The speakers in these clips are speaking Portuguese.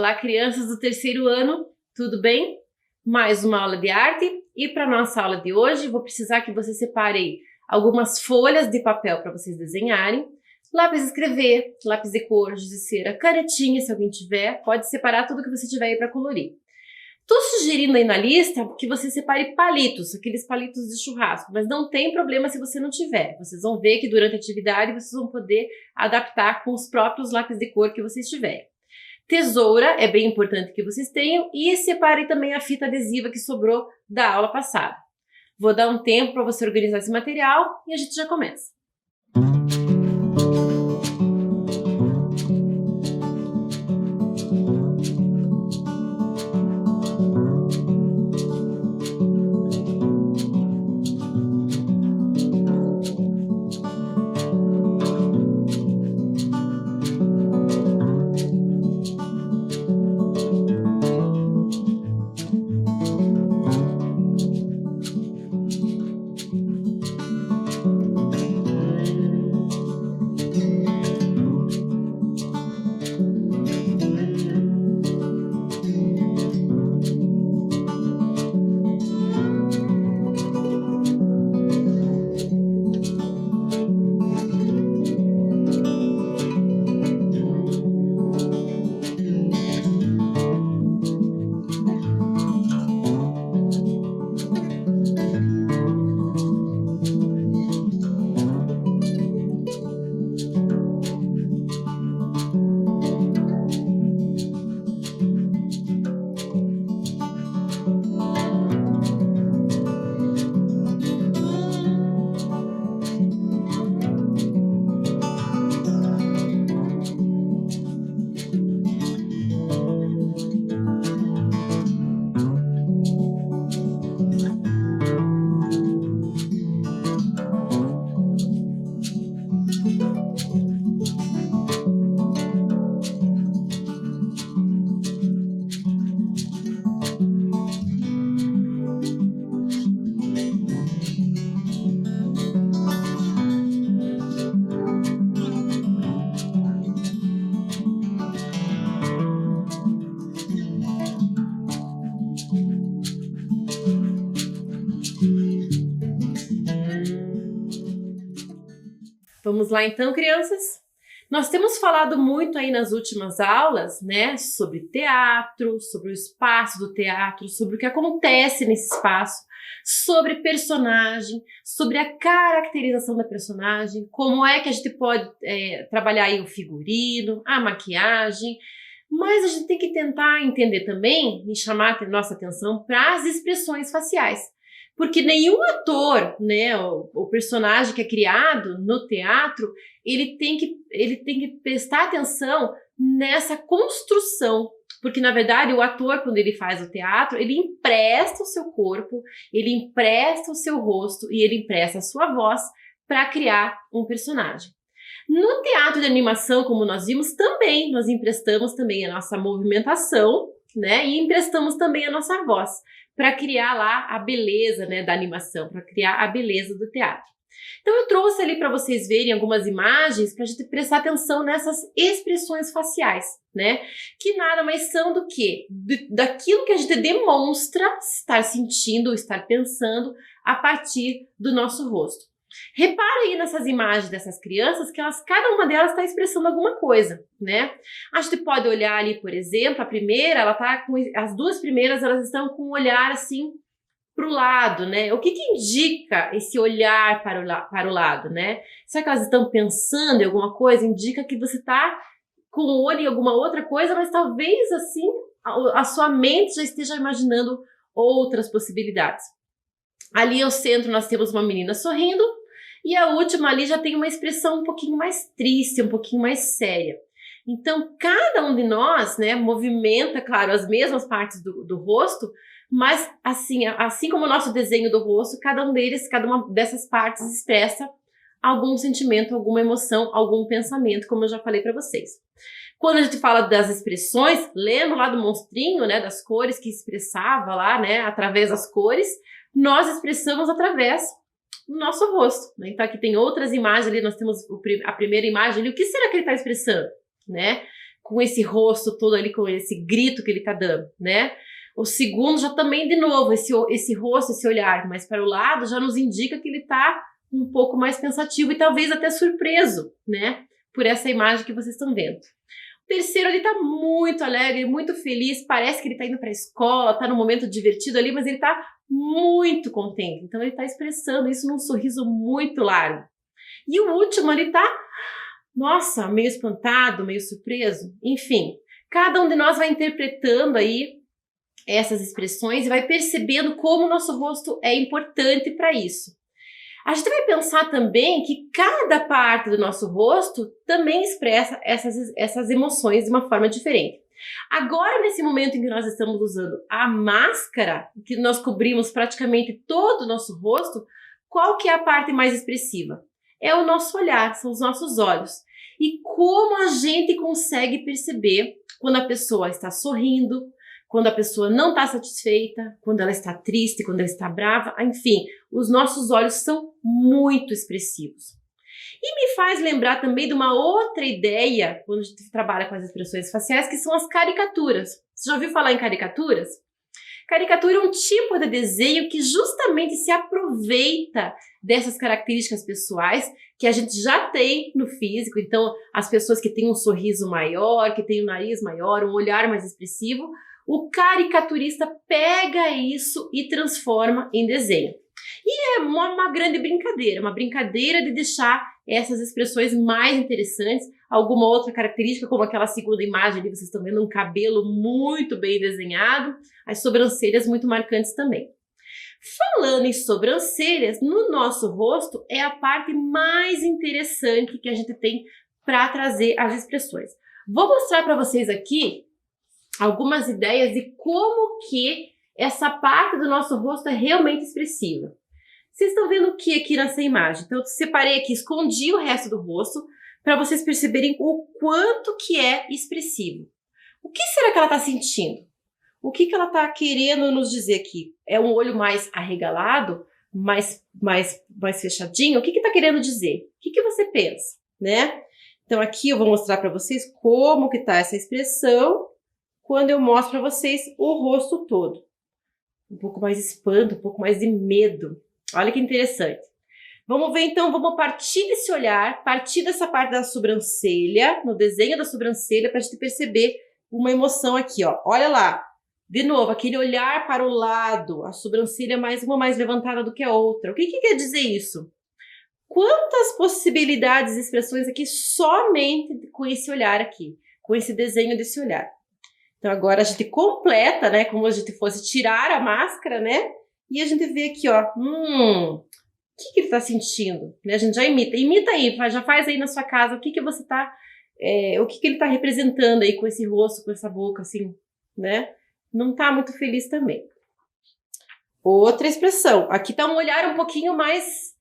Olá, crianças do terceiro ano, tudo bem? Mais uma aula de arte e para nossa aula de hoje vou precisar que você separe aí algumas folhas de papel para vocês desenharem, lápis de escrever, lápis de cor, giz de cera, canetinha se alguém tiver, pode separar tudo que você tiver aí para colorir. Estou sugerindo aí na lista que você separe palitos, aqueles palitos de churrasco, mas não tem problema se você não tiver. Vocês vão ver que durante a atividade vocês vão poder adaptar com os próprios lápis de cor que vocês tiverem. Tesoura é bem importante que vocês tenham e separe também a fita adesiva que sobrou da aula passada. Vou dar um tempo para você organizar esse material e a gente já começa. Vamos lá então, crianças? Nós temos falado muito aí nas últimas aulas, né, sobre teatro, sobre o espaço do teatro, sobre o que acontece nesse espaço, sobre personagem, sobre a caracterização da personagem, como é que a gente pode trabalhar aí o figurino, a maquiagem, mas a gente tem que tentar entender também e chamar a nossa atenção para as expressões faciais. Porque nenhum ator, né, o personagem que é criado no teatro, ele tem que prestar atenção nessa construção. Porque, na verdade, o ator, quando ele faz o teatro, ele empresta o seu corpo, ele empresta o seu rosto e ele empresta a sua voz para criar um personagem. No teatro de animação, como nós vimos, também nós emprestamos também a nossa movimentação, né, e emprestamos também a nossa voz para criar lá a beleza, né, da animação, para criar a beleza do teatro. Então eu trouxe ali para vocês verem algumas imagens para a gente prestar atenção nessas expressões faciais, né, que nada mais são do que daquilo que a gente demonstra estar sentindo, estar pensando a partir do nosso rosto. Repara aí nessas imagens dessas crianças que cada uma delas está expressando alguma coisa, né? A gente pode olhar ali, por exemplo, a primeira, as duas primeiras, elas estão com um olhar assim para o lado, né? O que indica esse olhar para o lado, né? Será que elas estão pensando em alguma coisa? Indica que você está com o olho em alguma outra coisa, mas talvez assim a sua mente já esteja imaginando outras possibilidades. Ali ao centro nós temos uma menina sorrindo, e a última ali já tem uma expressão um pouquinho mais triste, um pouquinho mais séria. Então, cada um de nós, né, movimenta, claro, as mesmas partes do rosto, mas assim como o nosso desenho do rosto, cada uma dessas partes expressa algum sentimento, alguma emoção, algum pensamento, como eu já falei para vocês. Quando a gente fala das expressões, lembra lá do monstrinho, né, das cores que expressava lá, né, através das cores, nós expressamos através do nosso rosto, né? Então aqui tem outras imagens ali, nós temos a primeira imagem ali, o que será que ele está expressando, né? com esse rosto todo ali, com esse grito que ele tá dando, né? O segundo já também, de novo, esse rosto, esse olhar mais para o lado já nos indica que ele tá um pouco mais pensativo e talvez até surpreso, né? Por essa imagem que vocês estão vendo. O terceiro ali tá muito alegre, muito feliz, parece que ele tá indo para a escola, tá num momento divertido ali, mas ele tá muito contente. Então ele tá expressando isso num sorriso muito largo. E o último ali tá, nossa, meio espantado, meio surpreso. Enfim, cada um de nós vai interpretando aí essas expressões e vai percebendo como o nosso rosto é importante para isso. A gente vai pensar também que cada parte do nosso rosto também expressa essas emoções de uma forma diferente. Agora, nesse momento em que nós estamos usando a máscara, que nós cobrimos praticamente todo o nosso rosto, qual que é a parte mais expressiva? É o nosso olhar, são os nossos olhos. E como a gente consegue perceber quando a pessoa está sorrindo, quando a pessoa não está satisfeita, quando ela está triste, quando ela está brava, enfim, os nossos olhos são muito expressivos. E me faz lembrar também de uma outra ideia, quando a gente trabalha com as expressões faciais, que são as caricaturas. Você já ouviu falar em caricaturas? Caricatura é um tipo de desenho que justamente se aproveita dessas características pessoais que a gente já tem no físico. Então, as pessoas que têm um sorriso maior, que têm um nariz maior, um olhar mais expressivo, o caricaturista pega isso e transforma em desenho. E é uma grande brincadeira, uma brincadeira de deixar essas expressões mais interessantes. Alguma outra característica, como aquela segunda imagem ali, vocês estão vendo um cabelo muito bem desenhado, as sobrancelhas muito marcantes também. Falando em sobrancelhas, no nosso rosto é a parte mais interessante que a gente tem para trazer as expressões. Vou mostrar para vocês aqui algumas ideias de como que essa parte do nosso rosto é realmente expressiva. Vocês estão vendo o que aqui nessa imagem? Então eu separei aqui, escondi o resto do rosto para vocês perceberem o quanto que é expressivo. O que será que ela está sentindo? O que ela está querendo nos dizer aqui? É um olho mais arregalado? Mais fechadinho? O que está querendo dizer? O que você pensa, né? Então aqui eu vou mostrar para vocês como que está essa expressão quando eu mostro para vocês o rosto todo. Um pouco mais de espanto, um pouco mais de medo. Olha que interessante. Vamos ver então, vamos partir desse olhar, partir dessa parte da sobrancelha, no desenho da sobrancelha, para a gente perceber uma emoção aqui, ó. Olha lá, de novo, aquele olhar para o lado, a sobrancelha uma mais levantada do que a outra. O que quer dizer isso? Quantas possibilidades e expressões aqui somente com esse olhar aqui, com esse desenho desse olhar. Então agora a gente completa, né, como se a gente fosse tirar a máscara, né? E a gente vê aqui, ó, o que ele tá sentindo? Né? A gente já imita aí, já faz aí na sua casa o que você tá, o que ele tá representando aí com esse rosto, com essa boca, assim, né? Não tá muito feliz também. Outra expressão, aqui tá um olhar um pouquinho mais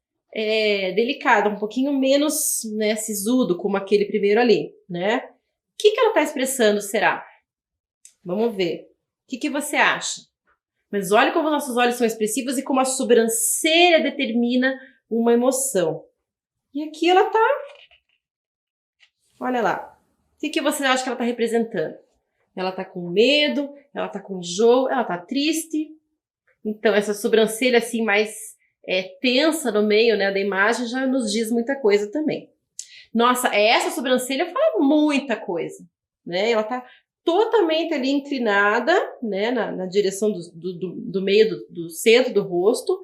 delicado, um pouquinho menos, né, sisudo, como aquele primeiro ali, né? O que ela tá expressando, será? Vamos ver. O que você acha? Mas olha como nossos olhos são expressivos e como a sobrancelha determina uma emoção. E aqui ela tá... Olha lá. O que você acha que ela tá representando? Ela tá com medo, ela tá com enjoo, ela tá triste. Então essa sobrancelha assim mais tensa no meio, né, da imagem já nos diz muita coisa também. Nossa, essa sobrancelha fala muita coisa, né? Ela tá totalmente ali inclinada, né, na direção do meio do centro do rosto.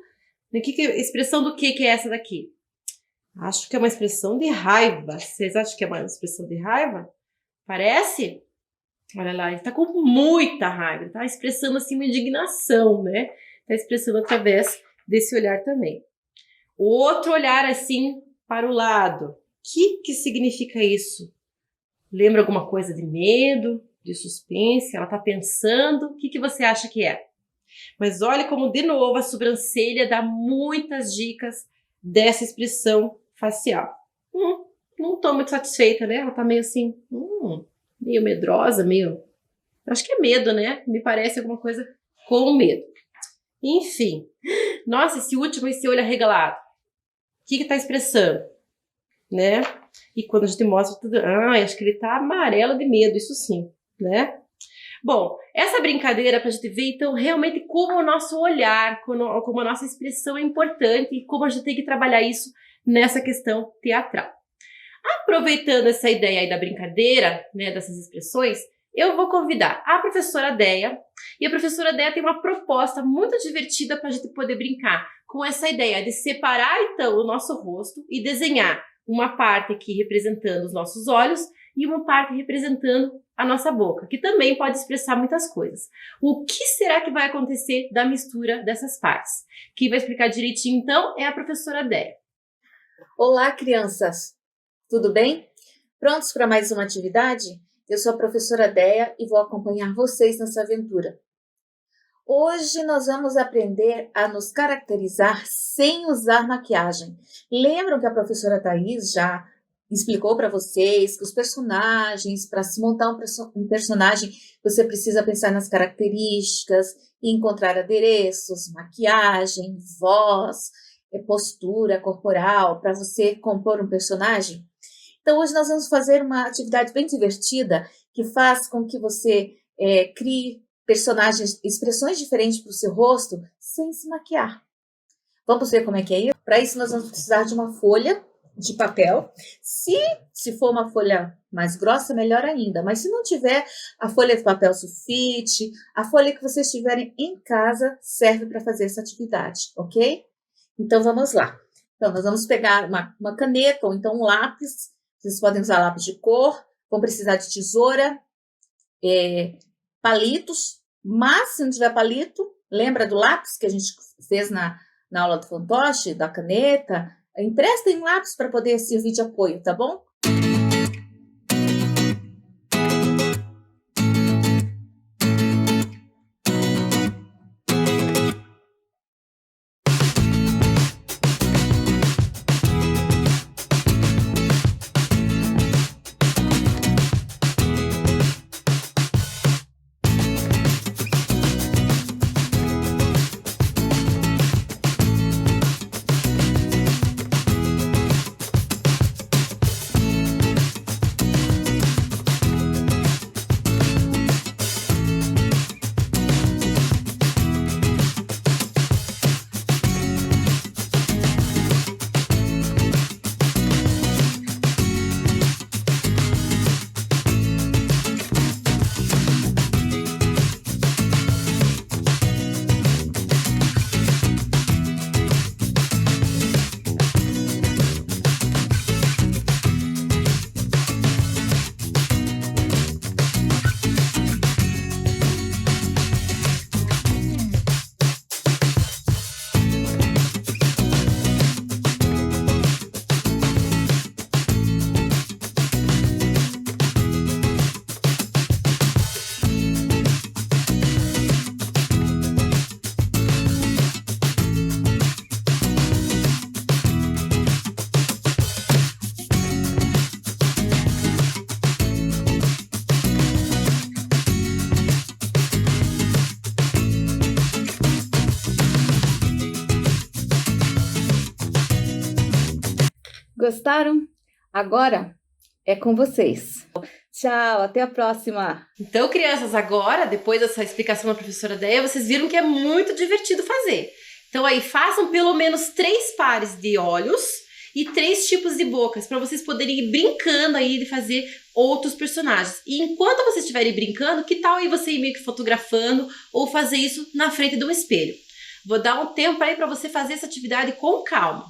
Expressão do que é essa daqui? Acho que é uma expressão de raiva. Vocês acham que é uma expressão de raiva? Parece? Olha lá, ele tá com muita raiva, ele tá expressando assim uma indignação, né? Tá expressando através desse olhar também. Outro olhar assim para o lado. O que significa isso? Lembra alguma coisa de medo? De suspense, ela tá pensando, o que você acha que é? Mas olha como, de novo, a sobrancelha dá muitas dicas dessa expressão facial. Não tô muito satisfeita, né? Ela tá meio assim, meio medrosa, meio... Acho que é medo, né? Me parece alguma coisa com medo. Enfim. Nossa, esse olho arregalado. O que tá expressando? Né? e quando a gente mostra tudo, acho que ele tá amarelo de medo, isso sim, né? Bom, essa brincadeira para a gente ver, então, realmente como o nosso olhar, como a nossa expressão é importante e como a gente tem que trabalhar isso nessa questão teatral. Aproveitando essa ideia aí da brincadeira, né, dessas expressões, eu vou convidar a professora Déia, e a professora Déia tem uma proposta muito divertida para a gente poder brincar com essa ideia de separar, então, o nosso rosto e desenhar uma parte aqui representando os nossos olhos e uma parte representando a nossa boca, que também pode expressar muitas coisas. O que será que vai acontecer da mistura dessas partes? Quem vai explicar direitinho, então, é a professora Déia. Olá, crianças! Tudo bem? Prontos para mais uma atividade? Eu sou a professora Déia e vou acompanhar vocês nessa aventura. Hoje nós vamos aprender a nos caracterizar sem usar maquiagem. Lembram que a professora Thaís já explicou para vocês que os personagens, para se montar um personagem, você precisa pensar nas características e encontrar adereços, maquiagem, voz, postura corporal para você compor um personagem? Então, hoje nós vamos fazer uma atividade bem divertida que faz com que você crie personagens, expressões diferentes para o seu rosto sem se maquiar. Vamos ver como é que é isso? Para isso, nós vamos precisar de uma folha de papel. Se for uma folha mais grossa, melhor ainda. Mas se não tiver, a folha de papel sulfite, a folha que vocês tiverem em casa serve para fazer essa atividade, ok? Então, vamos lá. Então, nós vamos pegar uma caneta ou então um lápis. Vocês podem usar lápis de cor, vão precisar de tesoura, palitos, mas se não tiver palito, lembra do lápis que a gente fez na aula do fantoche, da caneta? Emprestem um lápis para poder servir de apoio, tá bom? Gostaram? Agora é com vocês. Tchau, até a próxima! Então, crianças, agora, depois dessa explicação da professora Déia, vocês viram que é muito divertido fazer. Então aí, façam pelo menos 3 pares de olhos e 3 tipos de bocas, para vocês poderem ir brincando aí de fazer outros personagens. E enquanto vocês estiverem brincando, que tal aí você ir meio que fotografando ou fazer isso na frente de um espelho? Vou dar um tempo aí para você fazer essa atividade com calma.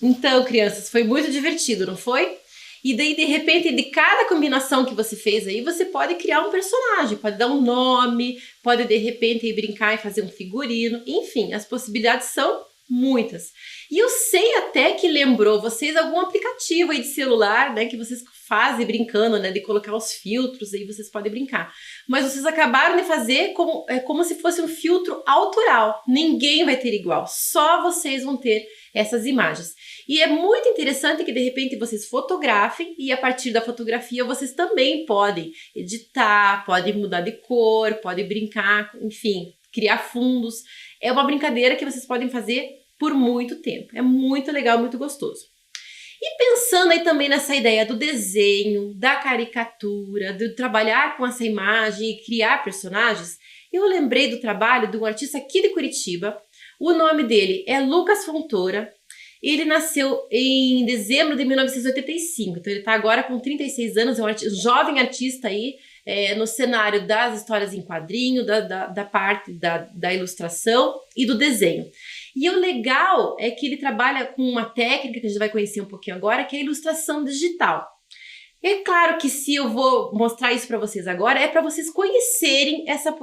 Então, crianças, foi muito divertido, não foi? E daí, de repente, de cada combinação que você fez aí, você pode criar um personagem, pode dar um nome, pode, de repente, ir brincar e fazer um figurino. Enfim, as possibilidades são muitas. E eu sei até que lembrou vocês algum aplicativo aí de celular, né, que vocês fazem brincando, né, de colocar os filtros, aí vocês podem brincar. Mas vocês acabaram de fazer como se fosse um filtro autoral. Ninguém vai ter igual, só vocês vão ter essas imagens. E é muito interessante que de repente vocês fotografem e a partir da fotografia vocês também podem editar, podem mudar de cor, podem brincar, enfim, criar fundos. É uma brincadeira que vocês podem fazer por muito tempo. É muito legal, muito gostoso. E pensando aí também nessa ideia do desenho, da caricatura, de trabalhar com essa imagem e criar personagens, eu lembrei do trabalho de um artista aqui de Curitiba. O nome dele é Lucas Fontoura. Ele nasceu em dezembro de 1985, então ele está agora com 36 anos, é um jovem artista aí no cenário das histórias em quadrinho, da parte da ilustração e do desenho. E o legal é que ele trabalha com uma técnica que a gente vai conhecer um pouquinho agora, que é a ilustração digital. É claro que se eu vou mostrar isso para vocês agora, é para vocês conhecerem essa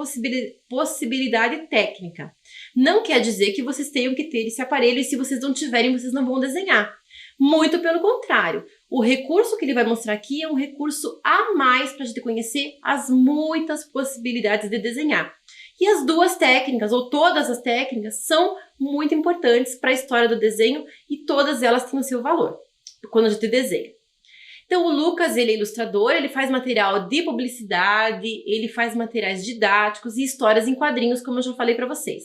possibilidade técnica. Não quer dizer que vocês tenham que ter esse aparelho e se vocês não tiverem, vocês não vão desenhar. Muito pelo contrário. O recurso que ele vai mostrar aqui é um recurso a mais para a gente conhecer as muitas possibilidades de desenhar. E as duas técnicas, ou todas as técnicas, são muito importantes para a história do desenho e todas elas têm o seu valor quando a gente desenha. Então o Lucas, ele é ilustrador, ele faz material de publicidade, ele faz materiais didáticos e histórias em quadrinhos, como eu já falei para vocês.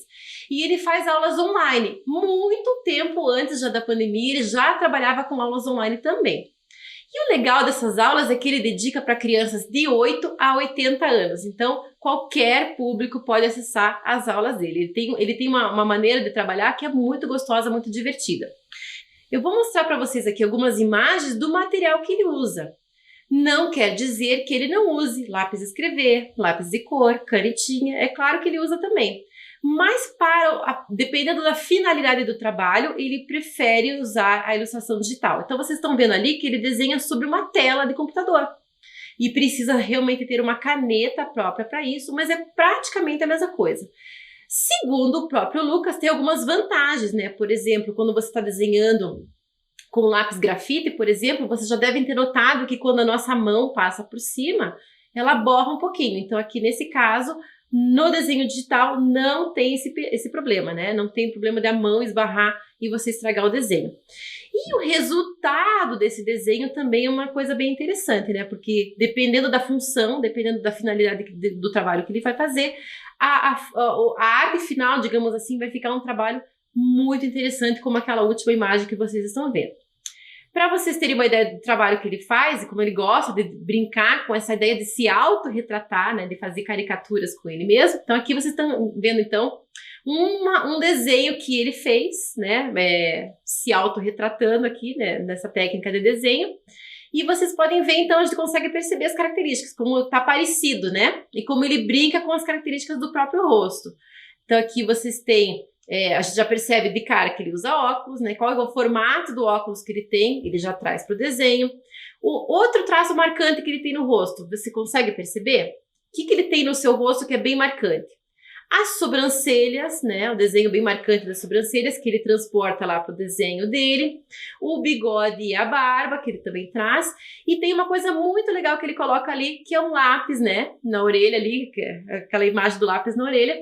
E ele faz aulas online. Muito tempo antes já da pandemia, ele já trabalhava com aulas online também. E o legal dessas aulas é que ele dedica para crianças de 8 a 80 anos. Então, qualquer público pode acessar as aulas dele. Ele tem uma maneira de trabalhar que é muito gostosa, muito divertida. Eu vou mostrar para vocês aqui algumas imagens do material que ele usa. Não quer dizer que ele não use lápis de escrever, lápis de cor, canetinha. É claro que ele usa também. Mas dependendo da finalidade do trabalho, ele prefere usar a ilustração digital. Então vocês estão vendo ali que ele desenha sobre uma tela de computador. E precisa realmente ter uma caneta própria para isso, mas é praticamente a mesma coisa. Segundo o próprio Lucas, tem algumas vantagens, né? Por exemplo, quando você está desenhando com lápis grafite, por exemplo, vocês já devem ter notado que quando a nossa mão passa por cima, ela borra um pouquinho. Então aqui nesse caso, no desenho digital não tem esse problema, né? Não tem problema de a mão esbarrar e você estragar o desenho. E o resultado desse desenho também é uma coisa bem interessante, né? Porque dependendo da função, dependendo da finalidade do trabalho que ele vai fazer, a arte final, digamos assim, vai ficar um trabalho muito interessante, como aquela última imagem que vocês estão vendo. Para vocês terem uma ideia do trabalho que ele faz e como ele gosta de brincar com essa ideia de se autorretratar, né, de fazer caricaturas com ele mesmo. Então aqui vocês estão vendo então um desenho que ele fez, né, se autorretratando aqui, né, nessa técnica de desenho. E vocês podem ver então, a gente consegue perceber as características, como está parecido, né, e como ele brinca com as características do próprio rosto. Então aqui vocês têm a gente já percebe de cara que ele usa óculos, né? Qual é o formato do óculos que ele tem, ele já traz para o desenho. O outro traço marcante que ele tem no rosto, você consegue perceber? O que ele tem no seu rosto que é bem marcante? As sobrancelhas, né? O desenho bem marcante das sobrancelhas que ele transporta lá para o desenho dele. O bigode e a barba que ele também traz. E tem uma coisa muito legal que ele coloca ali, que é um lápis, né? Na orelha ali, que é aquela imagem do lápis na orelha,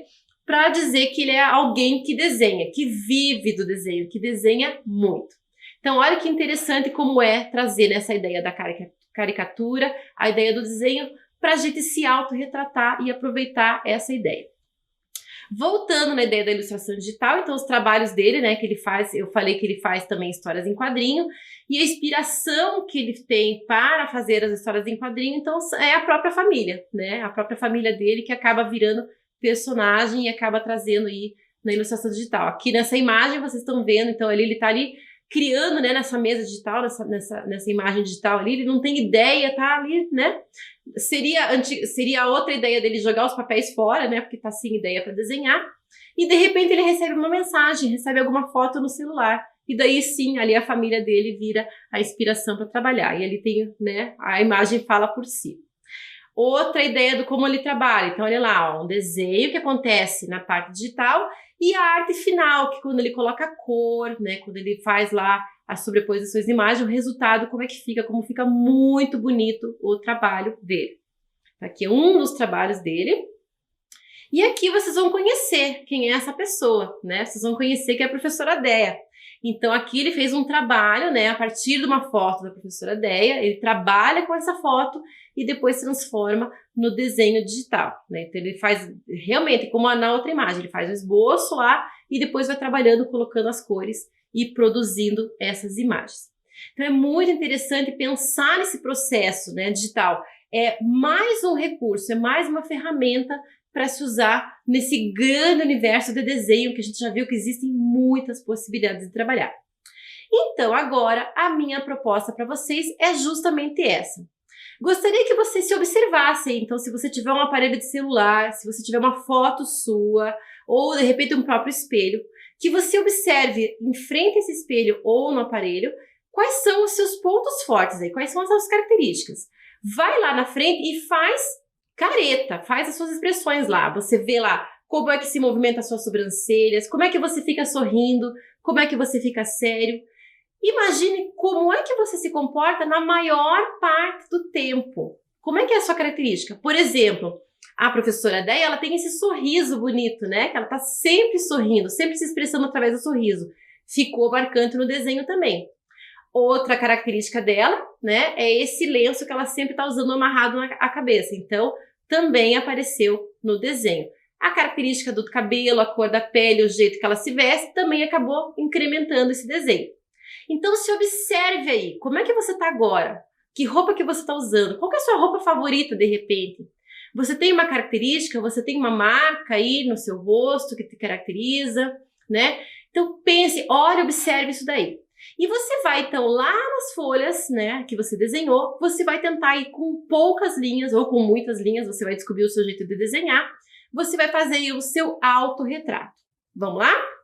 para dizer que ele é alguém que desenha, que vive do desenho, que desenha muito. Então, olha que interessante como é trazer essa ideia da caricatura, a ideia do desenho, para a gente se autorretratar e aproveitar essa ideia. Voltando na ideia da ilustração digital, então os trabalhos dele, né, que ele faz, eu falei que ele faz também histórias em quadrinho, e a inspiração que ele tem para fazer as histórias em quadrinho, então é a própria família, né, a própria família dele que acaba virando personagem e acaba trazendo aí na ilustração digital. Aqui nessa imagem vocês estão vendo, então ele está ali criando, né, nessa mesa digital, nessa imagem digital ali, ele não tem ideia, tá ali, né? Seria a outra ideia dele jogar os papéis fora, né, porque tá sem ideia para desenhar, e de repente ele recebe uma mensagem, recebe alguma foto no celular, e daí sim, ali a família dele vira a inspiração para trabalhar. E ele tem, né, a imagem fala por si. Outra ideia do como ele trabalha. Então, olha lá, ó, um desenho que acontece na parte digital e a arte final, que quando ele coloca a cor, né, quando ele faz lá as sobreposições de imagem, o resultado, como é que fica, como fica muito bonito o trabalho dele. Aqui é um dos trabalhos dele. E aqui vocês vão conhecer quem é essa pessoa, né? Vocês vão conhecer que é a professora Déia. Então aqui ele fez um trabalho, né, a partir de uma foto da professora Déia, ele trabalha com essa foto e depois transforma no desenho digital, né? Então ele faz realmente, como na outra imagem, ele faz o esboço lá e depois vai trabalhando, colocando as cores e produzindo essas imagens. Então é muito interessante pensar nesse processo, né, digital. É mais um recurso, é mais uma ferramenta para se usar nesse grande universo de desenho que a gente já viu que existem muitas possibilidades de trabalhar. Então, agora, a minha proposta para vocês é justamente essa. Gostaria que vocês se observassem, então, se você tiver um aparelho de celular, se você tiver uma foto sua, ou de repente um próprio espelho, que você observe em frente a esse espelho ou no aparelho, quais são os seus pontos fortes aí, quais são as suas características. Vai lá na frente e faz careta, faz as suas expressões lá. Você vê lá como é que se movimenta as suas sobrancelhas, como é que você fica sorrindo, como é que você fica sério. Imagine como é que você se comporta na maior parte do tempo. Como é que é a sua característica? Por exemplo, a professora Déia, ela tem esse sorriso bonito, né? Que ela tá sempre sorrindo, sempre se expressando através do sorriso. Ficou marcante no desenho também. Outra característica dela, né, é esse lenço que ela sempre está usando amarrado na cabeça. Então, também apareceu no desenho. A característica do cabelo, a cor da pele, o jeito que ela se veste, também acabou incrementando esse desenho. Então, se observe aí, como é que você está agora? Que roupa que você está usando? Qual que é a sua roupa favorita, de repente? Você tem uma característica, você tem uma marca aí no seu rosto que te caracteriza, né? Então, pense, olhe, observe isso daí. E você vai, então, lá nas folhas, né, que você desenhou, você vai tentar ir com poucas linhas ou com muitas linhas, você vai descobrir o seu jeito de desenhar, você vai fazer aí o seu autorretrato. Vamos lá?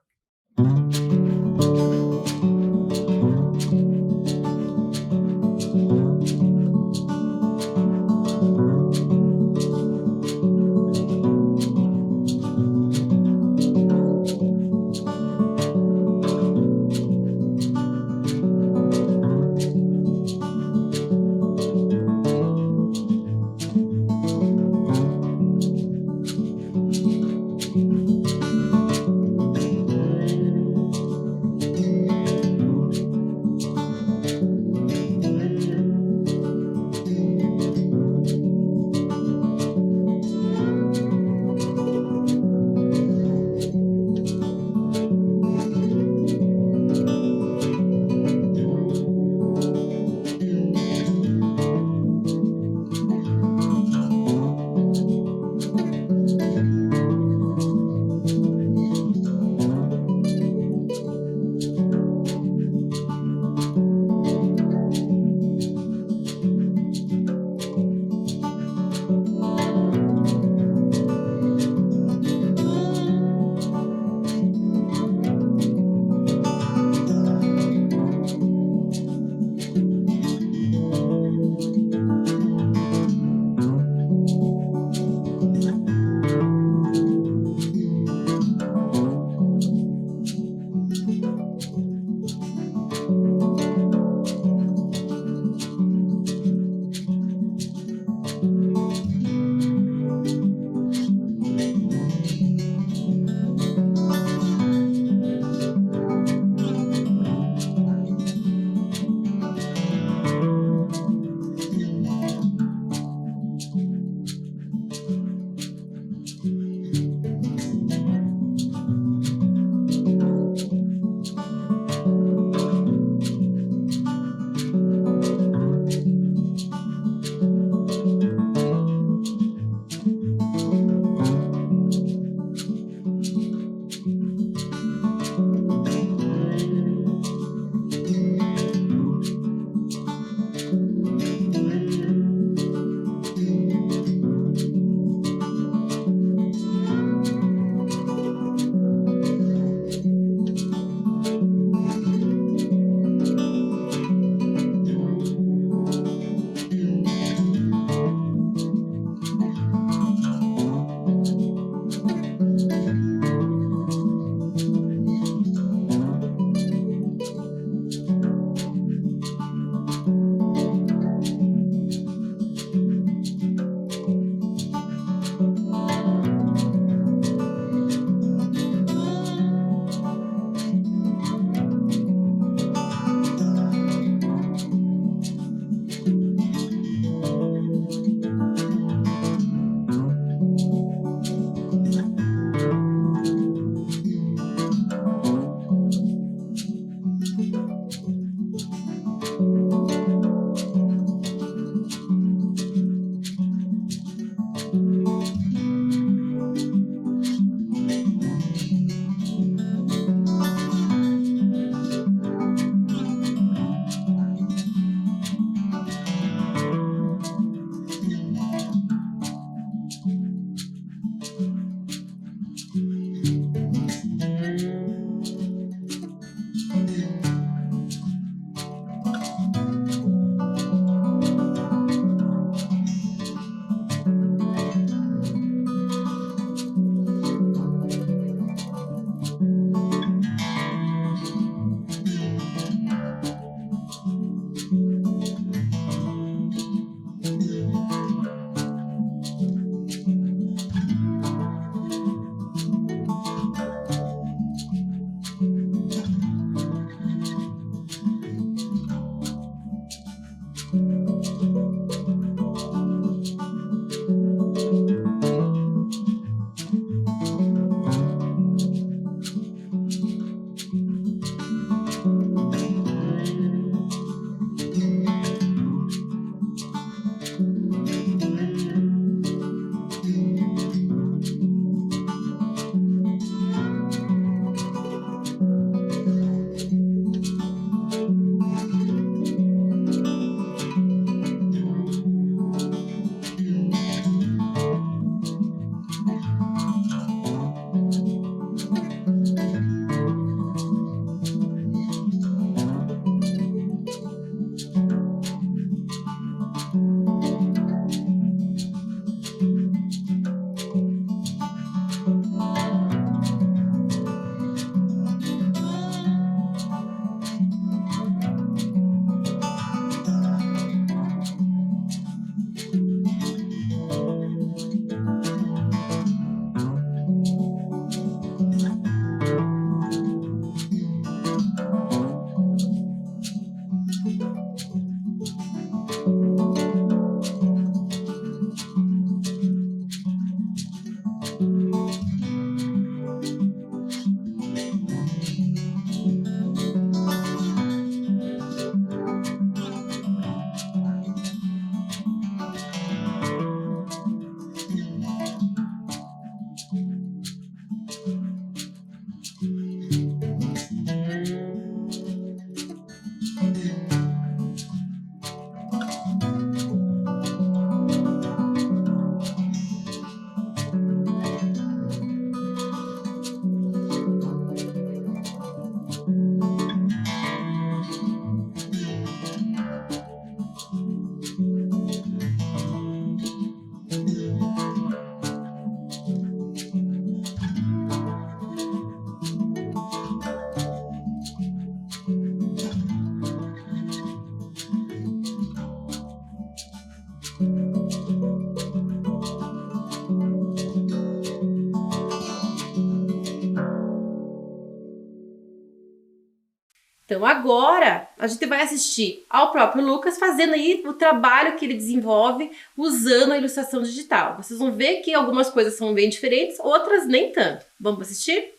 Então agora a gente vai assistir ao próprio Lucas fazendo aí o trabalho que ele desenvolve usando a ilustração digital. Vocês vão ver que algumas coisas são bem diferentes, outras nem tanto. Vamos assistir?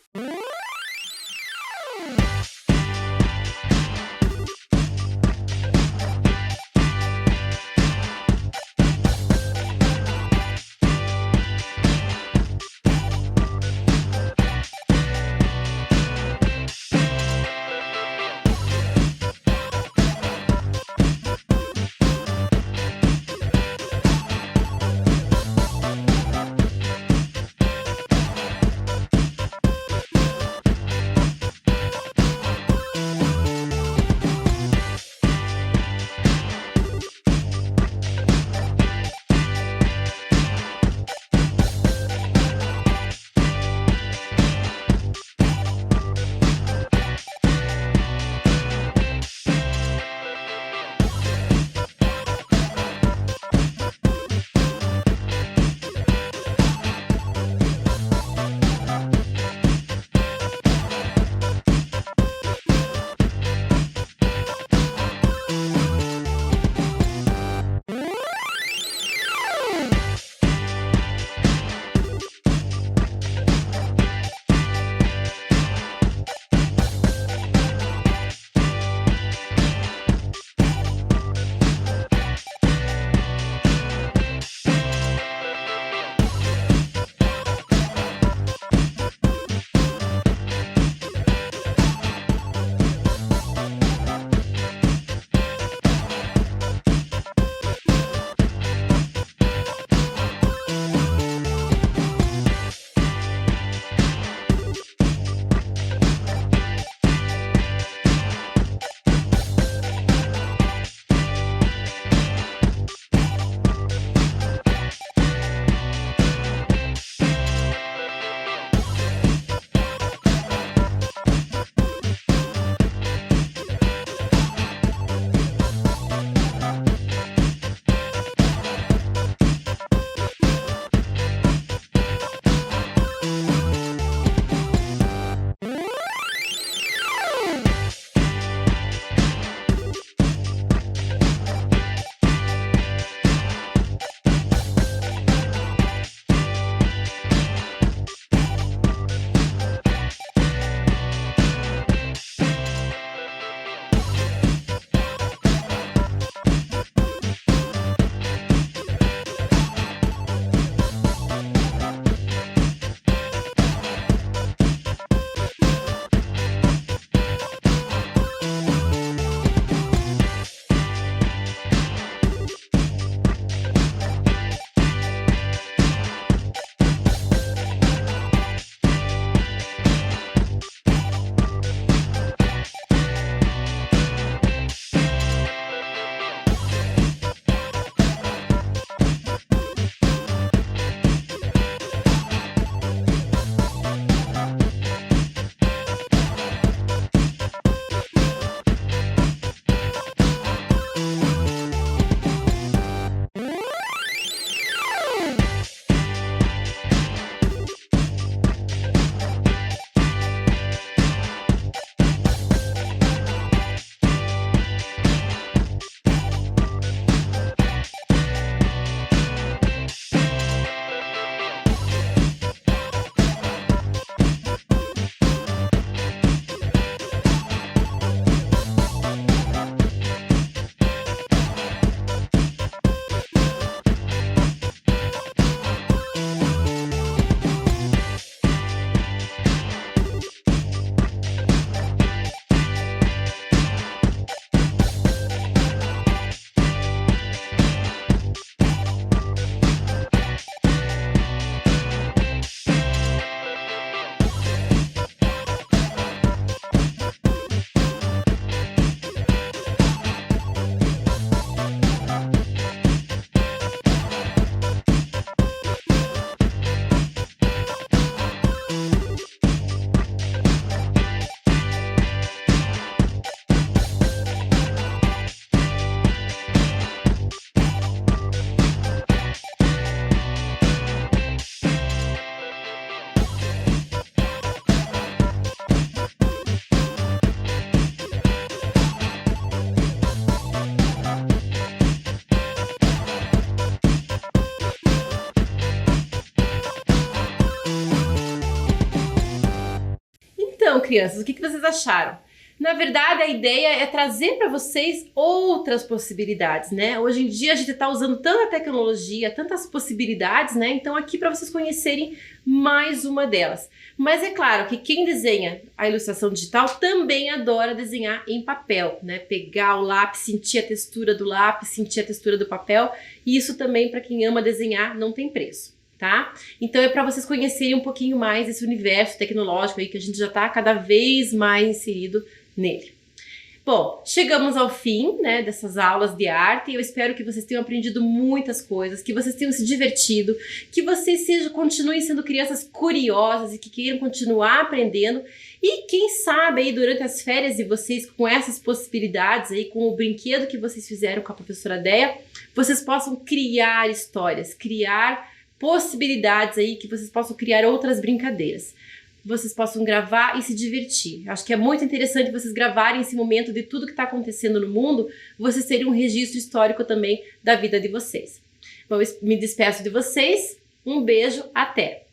crianças, o que vocês acharam? Na verdade, a ideia é trazer para vocês outras possibilidades, né? Hoje em dia a gente está usando tanta tecnologia, tantas possibilidades, né? Então aqui para vocês conhecerem mais uma delas. Mas é claro que quem desenha a ilustração digital também adora desenhar em papel, né? Pegar o lápis, sentir a textura do lápis, sentir a textura do papel. E isso também para quem ama desenhar não tem preço. Tá? Então é para vocês conhecerem um pouquinho mais esse universo tecnológico aí que a gente já está cada vez mais inserido nele. Bom, chegamos ao fim, né, dessas aulas de arte e eu espero que vocês tenham aprendido muitas coisas, que vocês tenham se divertido, que vocês continuem sendo crianças curiosas e que queiram continuar aprendendo e quem sabe aí durante as férias de vocês com essas possibilidades aí, com o brinquedo que vocês fizeram com a professora Deia, vocês possam criar histórias, criar possibilidades aí, que vocês possam criar outras brincadeiras. Vocês possam gravar e se divertir. Acho que é muito interessante vocês gravarem esse momento de tudo que está acontecendo no mundo, vocês terem um registro histórico também da vida de vocês. Bom, eu me despeço de vocês. Um beijo, até!